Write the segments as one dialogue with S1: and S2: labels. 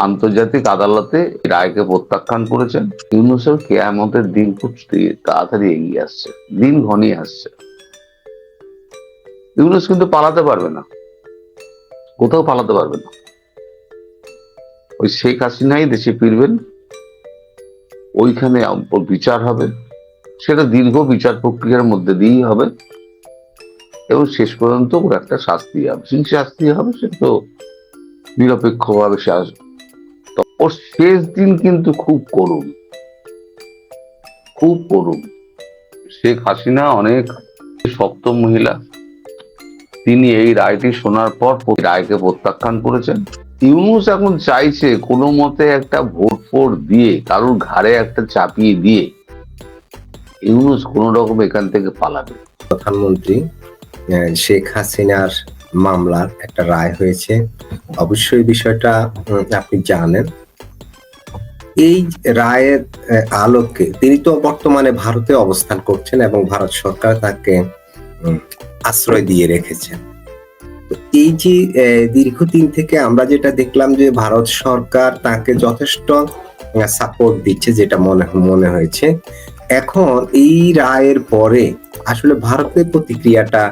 S1: আন্তর্জাতিক আদালতে রায়কে প্রত্যাখ্যান করেছেন। ইউনূসের কিয়ামতের দিন খুব তাড়াতাড়ি এগিয়ে আসছে, দিন ঘনিয়ে আসছে। ইউনূস কিন্তু পালাতে পারবে না, কোথাও পালাতে পারবে না। ওই শেখ হাসিনাই দেশে ফিরবেন, ওইখানে বিচার হবে, সেটা দীর্ঘ বিচার প্রক্রিয়ার মধ্যে দিয়েই হবে এবং শেষ পর্যন্ত ওর একটা শাস্তি হবে। সেই শাস্তি হবে সে তো নিরপেক্ষভাবে ওর শেষ দিন কিন্তু খুব করুণ, খুব করুণ। শেখ হাসিনা অনেক শক্ত মহিলা, তিনি এই রায়টি শোনার পর রায়কে প্রত্যাখ্যান করেছেন। ইউনূস এখন চাইছে কোনো মতে একটা ভোট দিয়ে কারোর ঘাড়ে একটা চাপিয়ে দিয়ে ইউনূস কোন রকম এখান থেকে পালাবে।
S2: প্রধানমন্ত্রী শেখ হাসিনার মামলার একটা রায় হয়েছে, অবশ্যই বিষয়টা আপনি জানেন। এই রায়ের আলোকে তিনি তো বর্তমানে ভারতে অবস্থান করছেন এবং ভারত সরকার তাকে আশ্রয় দিয়ে রেখেছেন। এই যে দীর্ঘদিন থেকে আমরা যেটা দেখলাম যে ভারত সরকার তাকে যথেষ্ট সাপোর্ট দিচ্ছে, যেটা মনে হয়েছে। এখন এই রায়ের পরে আসলে ভারতের প্রতিক্রিয়াটা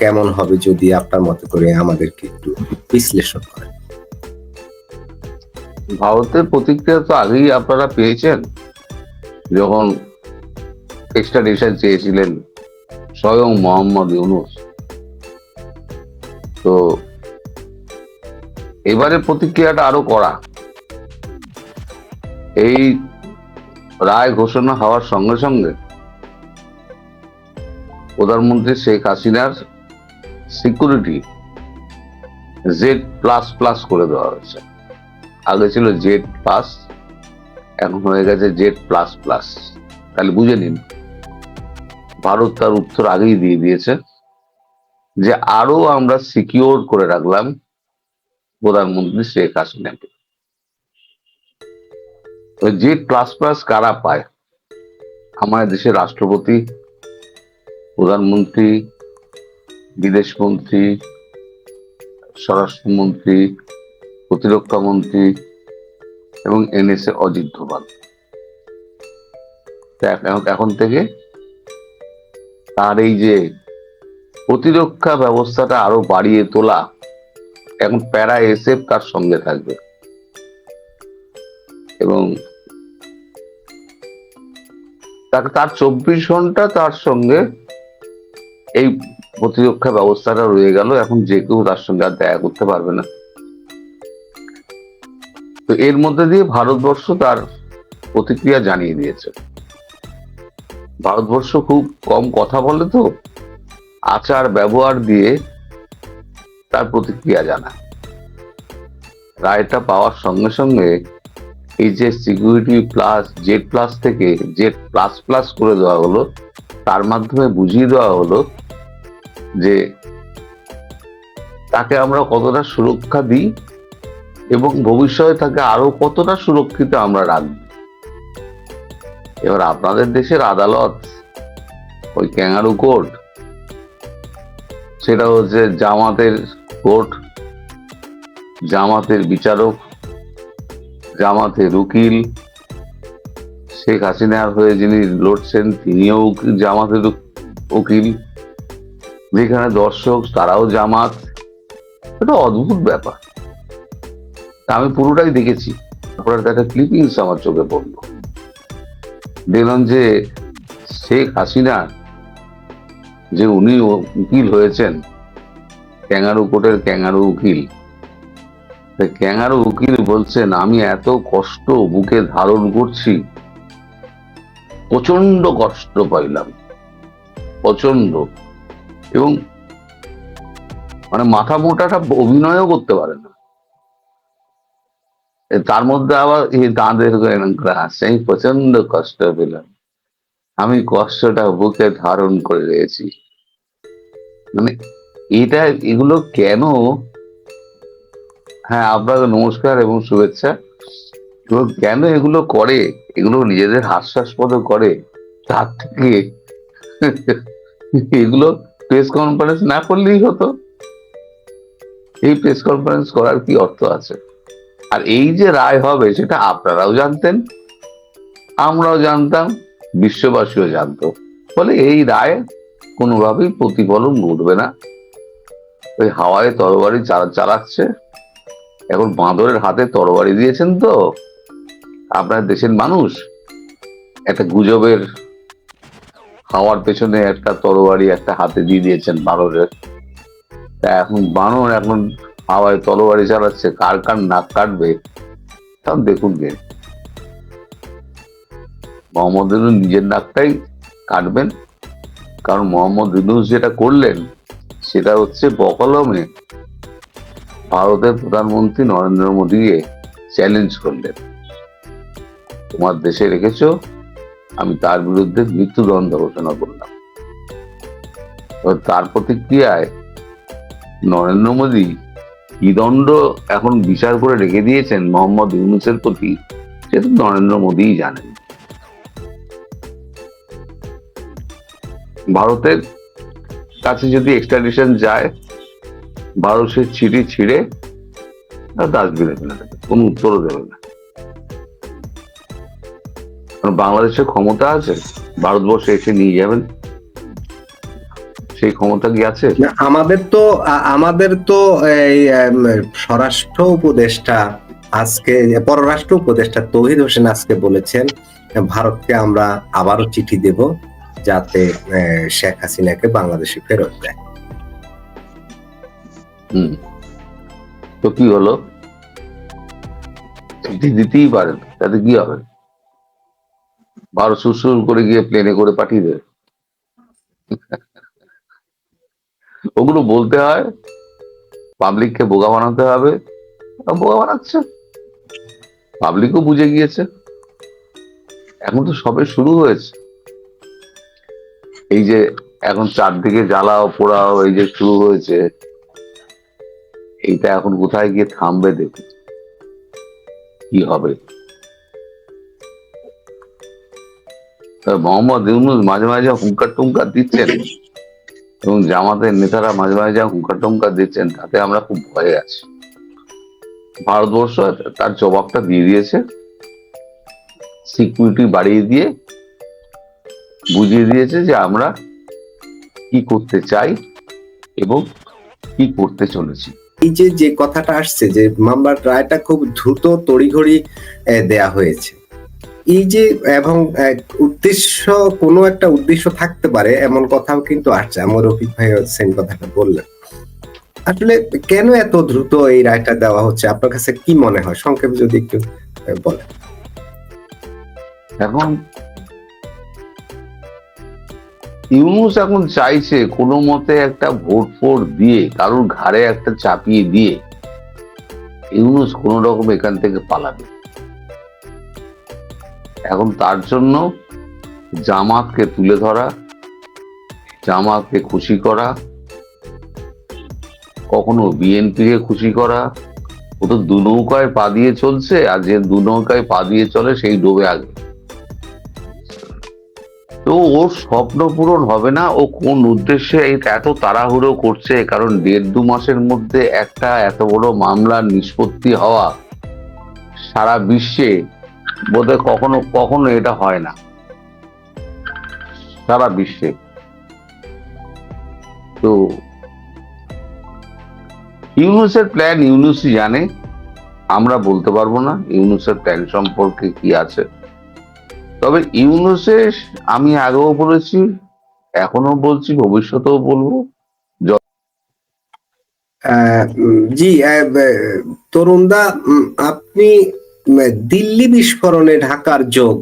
S2: কেমন হবে, যদি আপনার মতে করে আমাদেরকে একটু বিশ্লেষণ করেন।
S1: ভারতের প্রতিক্রিয়া তো আগেই আপনারা পেয়েছেন, যখন এক্সট্রাডিশন চেয়েছিলেন স্বয়ং মোহাম্মদ ইউনূস। তো এবারে প্রতিক্রিয়াটা আরো কড়া। এই রায় ঘোষণা হওয়ার সঙ্গে সঙ্গে প্রধানমন্ত্রী শেখ হাসিনার সিকিউরিটি Z++ করে দেওয়া হয়েছে। আগে ছিল Z+, এখন হয়ে গেছে Z++। তাহলে বুঝে নিন, ভারত তার উত্তর আগেই দিয়ে দিয়েছে যে আরো আমরা সিকিউর করে রাখলাম প্রধানমন্ত্রী শেখ হাসিনাকে। Z++ কারা পায়? আমাদের দেশের রাষ্ট্রপতি, প্রধানমন্ত্রী, বিদেশমন্ত্রী, স্বরাষ্ট্রমন্ত্রী, প্রতিরক্ষা মন্ত্রী এবং NSA অজিত ডোভাল। এখন থেকে তার এই যে প্রতিরক্ষা ব্যবস্থাটা আরো বাড়িয়ে তোলা, এখন প্যারা SF তার সঙ্গে থাকবে এবং তার 24 ঘন্টা তার সঙ্গে এই প্রতিরক্ষা ব্যবস্থাটা রয়ে গেল। এখন যে কেউ তার সঙ্গে আর দেখা করতে পারবে না। তো এর মধ্যে দিয়ে ভারতবর্ষ তার প্রতিক্রিয়া জানিয়ে দিয়েছে। ভারতবর্ষ খুব কম কথা বলে, তো আচার ব্যবহার দিয়ে তার প্রতিক্রিয়া জানায়। রায়টা পাওয়ার সঙ্গে সঙ্গে এই যে সিকিউরিটি প্লাস Z+ থেকে Z++ করে দেওয়া হলো, তার মাধ্যমে বুঝিয়ে দেওয়া হলো যে তাকে আমরা কতটা সুরক্ষা দিই এবং ভবিষ্যতে তাকে আরো কতটা সুরক্ষিত আমরা রাখবো। এবার আপনাদের দেশের আদালত, ওই ক্যাঙ্গারু কোর্ট, সেটা হচ্ছে জামাতের কোর্ট, জামাতের বিচারক, জামাতের উকিল, শেখ হাসিনার হয়ে যিনি লড়ছেন তিনিও জামাতের উকিল, যেখানে দর্শক তারাও জামাত। এটা অদ্ভুত ব্যাপার। আমি পুরোটাই দেখেছি, তারপরে একটা ক্লিপিংস আমার চোখে পড়লো। দেখলাম যে শেখ হাসিনা যে উনি উকিল হয়েছেন, ক্যাঙ্গারু কোর্টের ক্যাঙ্গারু উকিল, ক্যাঙ্গারু উকিল বলছেন আমি এত কষ্ট বুকে ধারণ করছি, প্রচন্ড কষ্ট পাইলাম, প্রচন্ড। এবং মানে মাথা মোটাটা অভিনয়ও করতে পারে না। তার মধ্যে আবার তাঁদের হাসছে, আমি প্রচন্ড কষ্ট পেলাম, আমি কষ্টটা বুকে ধারণ করে রয়েছি। মানে এগুলো কেন? হ্যাঁ, আপনাকে নমস্কার এবং শুভেচ্ছা। কেন এগুলো করে? এগুলো নিজেদের হাস্যাস্পদ করে, তার থেকে এগুলো প্রেস কনফারেন্স না করলেই হতো। এই প্রেস কনফারেন্স করার কি অর্থ আছে? আর এই যে রায় হবে সেটা আপনারাও জানতেন, আমরাও জানতাম, বিশ্ববাসীও জানতো। ফলে এই রায় কোনোভাবেই প্রতিফলন ঘটবে না। ওই হাওয়ায় তরবারি চালাচ্ছে। এখন বাঁদরের হাতে তরবারি দিয়েছেন তো আপনার দেশের মানুষ, একটা গুজবের হাওয়ার পেছনে একটা তরবারি একটা হাতে দিয়ে দিয়েছেন বানরের। তা এখন বানর এখন হাওয়ায় তরবারি চালাচ্ছে, কার কার নাক কাটবে তাও দেখুন গে। মোহাম্মদ ইউনূস নিজের নাকটাই কাটবেন, কারণ মোহাম্মদ ইউনূস যেটা করলেন সেটা হচ্ছে বকলমে ভারতের প্রধানমন্ত্রী নরেন্দ্র মোদীকে চ্যালেঞ্জ করলেন, তোমার দেশে রেখেছো, আমি তার বিরুদ্ধে মৃত্যুদণ্ড ঘোষণা করলাম। তার প্রতিক্রিয়ায় নরেন্দ্র মোদী কি দণ্ড এখন বিচার করে রেখে দিয়েছেন মোহাম্মদ ইউনূসের প্রতি, সেটা নরেন্দ্র মোদীই জানেন। ভারতের কাছে যদি এক্সট্রাডিশন যায়, ভারত সে চিঠি ছিঁড়ে ডাস্টবিনে ফেলে দেবে, কোনো উত্তরও দেবে না। কারণ বাংলাদেশের ক্ষমতা আছে, ভারতবর্ষে এসে নিয়ে যাবেন, সেই ক্ষমতা কি আছে?
S2: না, আমাদের তো এই স্বরাষ্ট্র উপদেষ্টা আজকে, পররাষ্ট্র উপদেষ্টা তৌহিদ হোসেন আজকে বলেছেন ভারতকে আমরা আবারও চিঠি দেব যাতে শেখ হাসিনাকে বাংলাদেশে ফেরত দেয়।
S1: তো কি হলো? চিঠি দিতেই পারেন, তাতে কি হবে? ভারত সুর করে গিয়ে প্লেনে করে পাঠিয়ে দেবে। ওগুলো বলতে হয়, পাবলিককে বোকা বানাতে হবে, বোকা বানাচ্ছে, পাবলিকও বুঝে গিয়েছে। এখন তো সবে শুরু হয়েছে, এই যে এখন চারদিকে জ্বালাও পোড়াও এই যে শুরু হয়েছে, এইটা এখন কোথায় গিয়ে থামবে দেখুন কি হবে। মোহাম্মদ ইউনূস মাঝে মাঝে হুঙ্কার টুঙ্কার দিচ্ছেন এবং জামাতের নেতারা মাঝে মাঝে যা হুঙ্কার টুঙ্কার দিচ্ছেন, তাতে আমরা খুব ভয়ে আছি। ভারতবর্ষ তার জবাবটা দিয়ে দিয়েছে, সিকিউরিটি বাড়িয়ে দিয়ে বুঝিয়ে দিয়েছে যে আমরা কি করতে চাই এবং কি করতে চলেছি।
S2: এই যে কথাটা আসছে যে মামলার রায়টা খুব দ্রুত তড়িঘড়ি দেয়া হয়েছে, এই যে এবং উদ্দেশ্য, কোনো একটা উদ্দেশ্য থাকতে পারে এমন কথাও কিন্তু আসছে। আমার রফিক ভাই সেম কথাটা বললেন। আসলে কেন এত দ্রুত এই রায়টা দেওয়া হচ্ছে আপনার কাছে কি মনে হয়, সংক্ষেপে যদি একটু বলেন।
S1: এখন ইউনূস এখন চাইছে কোনো মতে একটা ভোট দিয়ে কারোর ঘাড়ে একটা চাপিয়ে দিয়ে ইউনূস কোন রকম এখান থেকে পালাবে। এখন তার জন্য জামাতকে তুলে ধরা, জামাতকে খুশি করা, কখনো বিএনপি কে খুশি করা। ও তো দু নৌকায় পা দিয়ে চলছে, আর যে দু নৌকায় পা দিয়ে চলে সেই ডোবে আগে। তো ওর স্বপ্ন পূরণ হবে না। ও কোন উদ্দেশ্যে এত তাড়াহুড়ো করছে, কারণ 1.5-2 মাসের মধ্যে একটা এত বড় মামলার নিষ্পত্তি হওয়া সারা বিশ্বে বোধহয় কখনো কখনো এটা হয় না সারা বিশ্বে। তো ইউনূসের প্ল্যান ইউনূসই জানে, আমরা বলতে পারবো না ইউনূসের প্ল্যান সম্পর্কে কি আছে। তবে ইউনূসের, আমি আগেও বলেছি, এখনো বলছি, ভবিষ্যতেও বলবো,
S2: জি তরুণদা, আপনি দিল্লি বিস্ফোরণে ঢাকার যোগ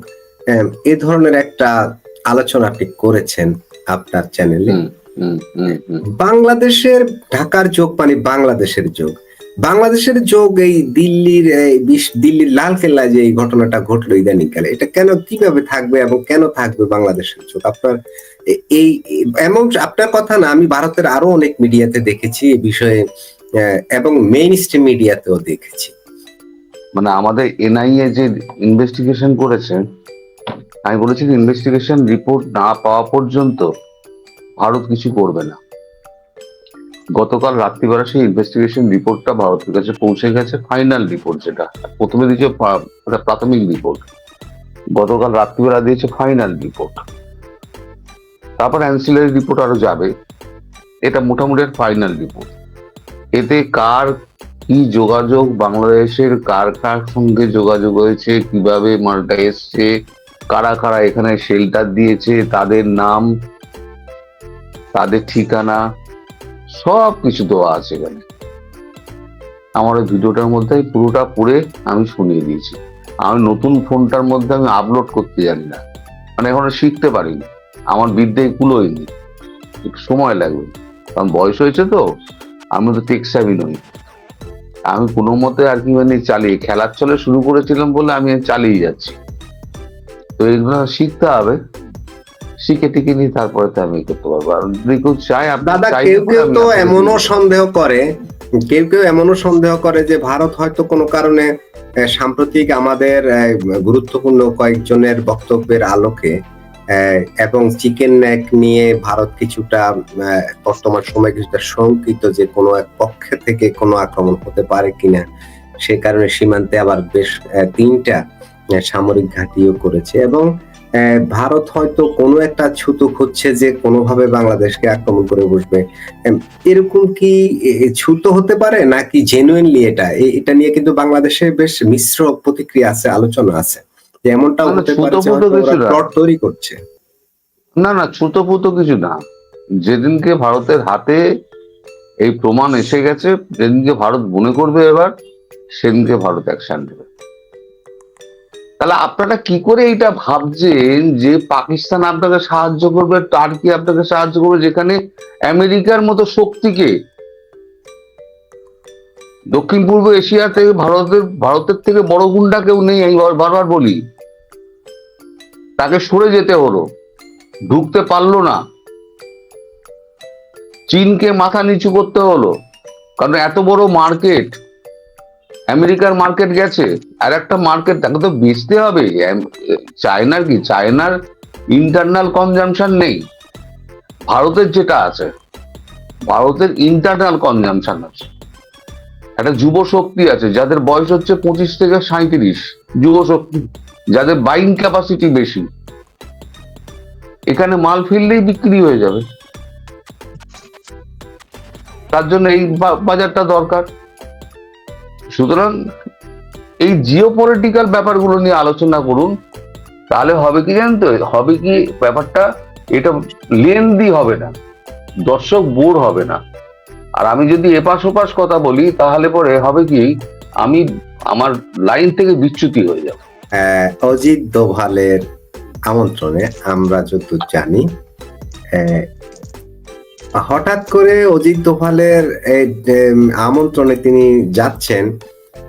S2: এ ধরনের একটা আলোচনা আপনি করেছেন আপনার চ্যানেলে। বাংলাদেশের ঢাকার যোগ মানে বাংলাদেশের যোগ এই দিল্লির লালকেল্লায় যে এই ঘটনাটা ঘটলো ইদানিংকালে, এটা কেন, কিভাবে থাকবে এবং কেন থাকবে বাংলাদেশের যোগ? আপনার এই এমন আপনার কথা না, আমি ভারতের আরো অনেক মিডিয়াতে দেখেছি এই বিষয়ে এবং মেইন স্ট্রিম মিডিয়াতেও দেখেছি।
S1: মানে আমাদের এনআইএ যে ইনভেস্টিগেশন করেছে, আমি বলেছি ইনভেস্টিগেশন রিপোর্ট না পাওয়া পর্যন্ত ভারত কিছু করবে না। গতকাল রাত্রিবেলা সেই ইনভেস্টিগেশন রিপোর্টটা ভারতের কাছে পৌঁছে গেছে, ফাইনাল রিপোর্ট। যেটা প্রথমে দিয়েছে প্রাথমিক রিপোর্ট, গতকাল রাত্রিবেলা দিয়েছে ফাইনাল রিপোর্ট, তারপর অ্যান্সিলারি রিপোর্ট আরো যাবে। এটা মোটামুটি ফাইনাল রিপোর্ট। এতে কার কি যোগাযোগ, বাংলাদেশের কার কার সঙ্গে যোগাযোগ হয়েছে, কিভাবে মালটা এসছে, কারা কারা এখানে শেল্টার দিয়েছে, তাদের নাম, তাদের ঠিকানা, সব কিছু দেওয়া আছে এখানে। আমার ওই ভিডিওটার মধ্যে পুরোটা পড়ে আমি শুনিয়ে দিয়েছি। আমি নতুন ফোনটার মধ্যে আমি আপলোড করতে জানি না, মানে এখনো শিখতে পারিনি, আমার বিদ্যে কুলোয়নি, একটু সময় লাগবে, কারণ বয়স হয়েছে তো। আমি তো টেক সেভি নই, আমি কোনো মতে আর কি মানে চালিয়ে খেলার চলে শুরু করেছিলাম বলে আমি চালিয়ে যাচ্ছি। তো এগুলো শিখতে হবে, শিখে টিকে নিয়ে তারপরে তো আমি করতে পারবো। আর যদি কেউ চাই,
S2: দাদা, কেউ কেউ তো এমনও সন্দেহ করে, কেউ কেউ এমনও সন্দেহ করে যে ভারত হয়তো কোনো কারণে সাম্প্রতিক আমাদের গুরুত্বপূর্ণ কয়েকজনের বক্তব্যের আলোকে এবং চিকেন নেক নিয়ে ভারত কিছুটা বর্তমান সময়ে কিছুটা শঙ্কিত যে কোনো এক পক্ষ থেকে কোনো আক্রমণ হতে পারে কিনা, সে কারণে সীমান্তে আবার বেশ 3টা সামরিক ঘাঁটিও করেছে। এবং ভারত হয়তো কোনো একটা ছুতো খুঁজছে যে কোনোভাবে বাংলাদেশকে আক্রমণ করে বসবে। এরকম কি ছুতো হতে পারে নাকি জেনুইনলি এটা নিয়ে কিন্তু বাংলাদেশে বেশ মিশ্র প্রতিক্রিয়া আছে, আলোচনা আছে যে এমনটা হতে পারে যে ওরা প্লট তৈরি করছে।
S1: না না, ছুতোপুতো কিছু না। যেদিনকে ভারতের হাতে এই প্রমাণ এসে গেছে, যেদিনকে ভারত মনে করবে এবার, সেদিনকে ভারত অ্যাকশন নেবে। তাহলে আপনারা কি করে এটা ভাবছেন যে পাকিস্তান আপনাকে সাহায্য করবে, টার্কি আপনাকে সাহায্য করবে, যেখানে আমেরিকার মতো শক্তিকে, দক্ষিণ পূর্ব এশিয়া থেকে ভারতের থেকে বড় গুন্ডা কেউ নেই। আমি বারবার বলি, তাকে সরে যেতে হলো, ঢুকতে পারলো না, চীনকে মাথা নিচু করতে হলো, কারণ এত বড় মার্কেট, আমেরিকার মার্কেট গেছে, আর একটা মার্কেট তাকে তো বেচতে হবে। চায়নার কি, চায়নার ইন্টারনাল কনজাম্পশন নেই, ভারতের যেটা আছে, ভারতের ইন্টারনাল কনজাম্পশন আছে। একটা যুব শক্তি আছে যাদের বয়স হচ্ছে 25 থেকে 37, যুব শক্তি যাদের বাইং ক্যাপাসিটি বেশি, এখানে মাল ফেললেই বিক্রি হয়ে যাবে। তার জন্য এই বাজারটা দরকার। সুতরাং এই জিওপলিটিক্যাল ব্যাপারগুলো নিয়ে আলোচনা করুন, তাহলে হবে কি জানেন তো, হবে কি ব্যাপারটা, এটা লেন্দি হবে না, দর্শক বোর হবে না। আর আমি যদি এপাশ ওপাশ কথা বলি তাহলে পরে হবে কি, আমি আমার লাইন থেকে বিচ্যুতি হয়ে যাব।
S2: অজিত দোভালের আমন্ত্রণে আমরা যতদূর জানি, হঠাৎ করে অজিত দোভালের আমন্ত্রণে তিনি যাচ্ছেন।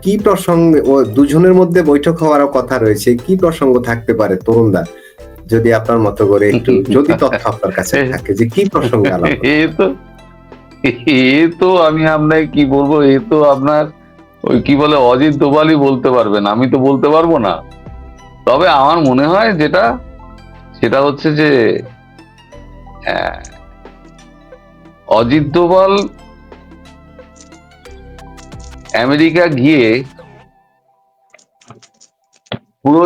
S2: কি প্রসঙ্গে, ও দুজনের মধ্যে বৈঠক হওয়ারও কথা রয়েছে, কি প্রসঙ্গ থাকতে পারে তরুণদা, যদি আপনার মতো করে একটু যদি তথ্য আপনার কাছে থাকে যে কি প্রসঙ্গে আলাপ?
S1: তো আমি আপনাকে কি বলবো, তো আপনার ওই কি বলে অজিত দোভালই বলতে পারবেন, আমি তো বলতে পারবো না। তবে আমার মনে হয় যেটা, সেটা হচ্ছে যে অজিত দোভাল আমেরিকা গিয়ে পুরো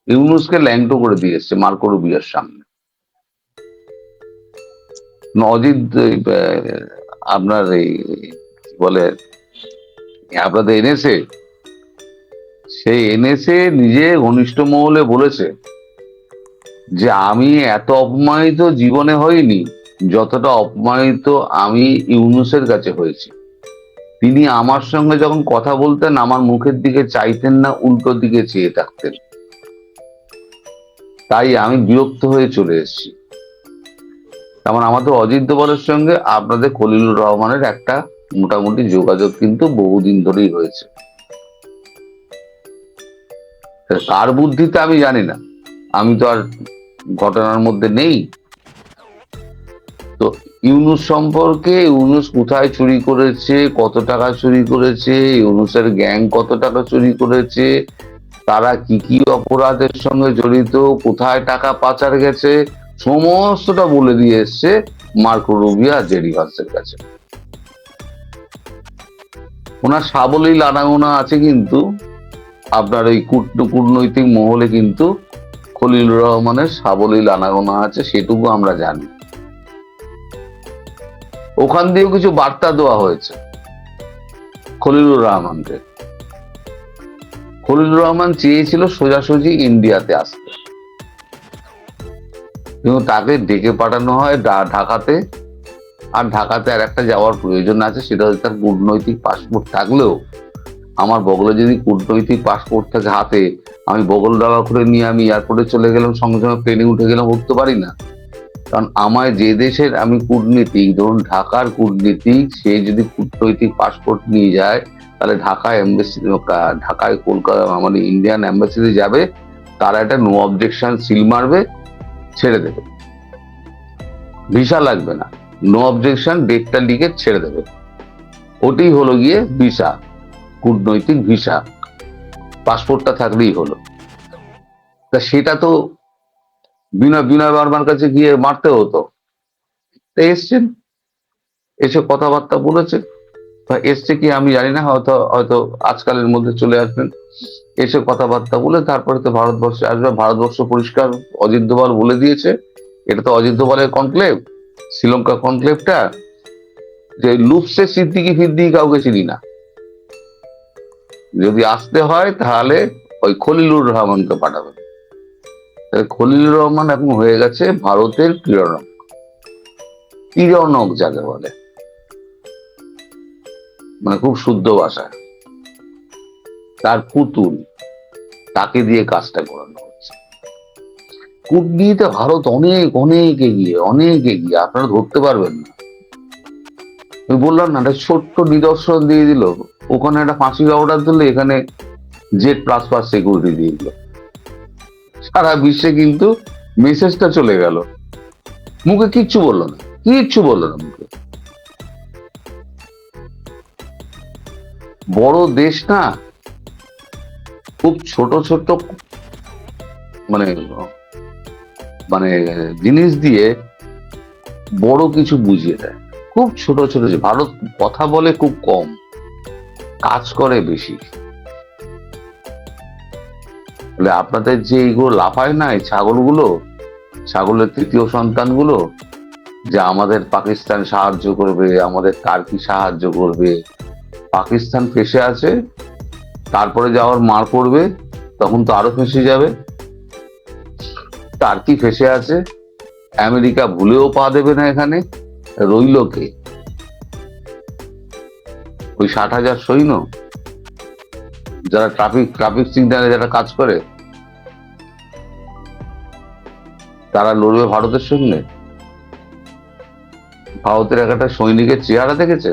S1: ইউনুসকে ল্যাংটো করে দিয়ে এসছে মার্কো রুবিওর সামনে। অজিত আপনার এই বলে আপনাদের এনেছে, সেই এনেছে নিজে ঘনিষ্ঠ মহলে বলেছে যে আমি এত অপমানিত জীবনে হইনি যতটা অপমানিত আমি ইউনুসের কাছে হয়েছি। তিনি আমার সঙ্গে যখন কথা বলতেন আমার মুখের দিকে চাইতেন না, উল্টো দিকে চেয়ে থাকতেন, তাই আমি বিরক্ত হয়ে চলে এসেছি। তেমন আমাদের অজিত দোভালের সঙ্গে আপনাদের খলিলুর রহমানের একটা মোটামুটি যোগাযোগ কিন্তু বহুদিন ধরেই রয়েছে। কার বুদ্ধিতে আমি জানি না, আমি তো আর ঘটনার মধ্যে নেই। তো ইউনুস সম্পর্কে, ইউনুস কোথায় চুরি করেছে, কত টাকা চুরি করেছে, ইউনুসের গ্যাং কত টাকা চুরি করেছে, তারা কি কি অপরাধের সঙ্গে জড়িত, কোথায় টাকা পাচার গেছে, সমস্তটা বলে দিয়ে এসছে মার্কো রুবিও আর জেডি ভান্সের কাছে। ওনার সাবলীল আনাগোনা আছে, কিন্তু আপনার ওই কূটনৈতিক মহলে কিন্তু খলিলুর রহমানের সাবলীল আনাগোনা আছে, সেটুকু আমরা জানি। ওখান দিয়েও কিছু বার্তা দেওয়া হয়েছে খলিলুর রহমানকে। খলিলুর রহমান চেয়েছিল সোজাসুজি ইন্ডিয়াতে আসতে, কিন্তু তাকে ডেকে পাঠানো হয় ঢাকাতে। আর ঢাকাতে আর একটা যাওয়ার প্রয়োজন আছে, সেটা হচ্ছে তার কূটনৈতিক পাসপোর্ট থাকলেও, আমার বগলে যদি কূটনৈতিক পাসপোর্ট থাকে হাতে, আমি বগল দাবা করে নিয়ে আমি এয়ারপোর্টে চলে গেলাম, সঙ্গে সঙ্গে প্লেনে উঠে গেলাম, উঠতে পারি না। কারণ আমায় যে দেশের আমি কূটনীতিক, ধরুন ঢাকার কূটনীতিক, সে যদি কূটনৈতিক পাসপোর্ট নিয়ে যায়, তাহলে ঢাকায় এমবাসি, ঢাকায় কলকাতা মানে ইন্ডিয়ান এম্বাসিতে যাবে, তারা একটা নো অবজেকশন সিল মারবে, ছেড়ে দেবে, ভিসা লাগবে না, নো অবজেকশন, ডেটটা লিখে ছেড়ে দেবে। ওটাই হলো গিয়ে ভিসা, কূটনৈতিক ভিসা, পাসপোর্টটা থাকলেই হলো। তা সেটা তো বিনয় বর্মার কাছে গিয়ে মারতে হতো। এসছেন, এসে কথাবার্তা বলেছে, বা এসছে কি আমি জানি না, হয়তো হয়তো আজকালের মধ্যে চলে আসবেন। এসে কথাবার্তা বলে তারপরে তো ভারতবর্ষে আসবে। ভারতবর্ষ পরিষ্কার অজিত দোভাল বলে দিয়েছে, এটা তো অজিত দোভালের কনক্লেভ, শ্রীলঙ্কা কনক্লেভটা, যে লুপসে সিদ্দিকি ফিদ্দিকি কাউকে চিনি না, যদি আসতে হয় তাহলে ওই খলিলুর রহমানকে পাঠাবেন। খলিলুর রহমান এখন হয়ে গেছে ভারতের ক্রীড়নক, ক্রীড়নক যাকে বলে, মানে খুব শুদ্ধ ভাষায় তার পুতুল, তাকে দিয়ে কাজটা করানো হচ্ছে। কূটনীতিতে ভারত অনেক অনেক এগিয়ে, অনেক এগিয়ে, আপনারা ধরতে পারবেন না। আমি বললাম না, একটা ছোট্ট নিদর্শন দিয়ে দিল, ওখানে একটা ফাঁসির অর্ডার দিলে, এখানে জেড প্লাস প্লাস সিকিউরিটি দিয়ে দিল, সারা বিশ্বে কিন্তু মেসেজটা চলে গেল। মুখে কিচ্ছু বললো না, কিচ্ছু বললো না মুখে। বড় দেশ না, খুব ছোট ছোট মানে মানে জিনিস দিয়ে বড় কিছু বুঝিয়ে দেয়, খুব ছোট ছোট। ভারত কথা বলে খুব কম, কাজ করে বেশি। আপনাদের যে এইগুলো লাফায় না, এই ছাগলগুলো, ছাগলের তৃতীয় সন্তানগুলো, যে আমাদের পাকিস্তান সাহায্য করবে, আমাদের টার্কি সাহায্য করবে, পাকিস্তান ফেসে আছে, তারপরে যাওয়ার মার পড়বে, তখন তো আরো ফেসে যাবে। টার্কি ফেসে আছে, আমেরিকা ভুলেও পা দেবে না, এখানে রইল কে? ওই 60,000 সৈন্য, যারা ট্রাফিক সিগন্যালে যারা কাজ করে, তারা লড়বে ভারতের সঙ্গে? ভারতের একটা সৈনিকের চেহারা দেখেছে?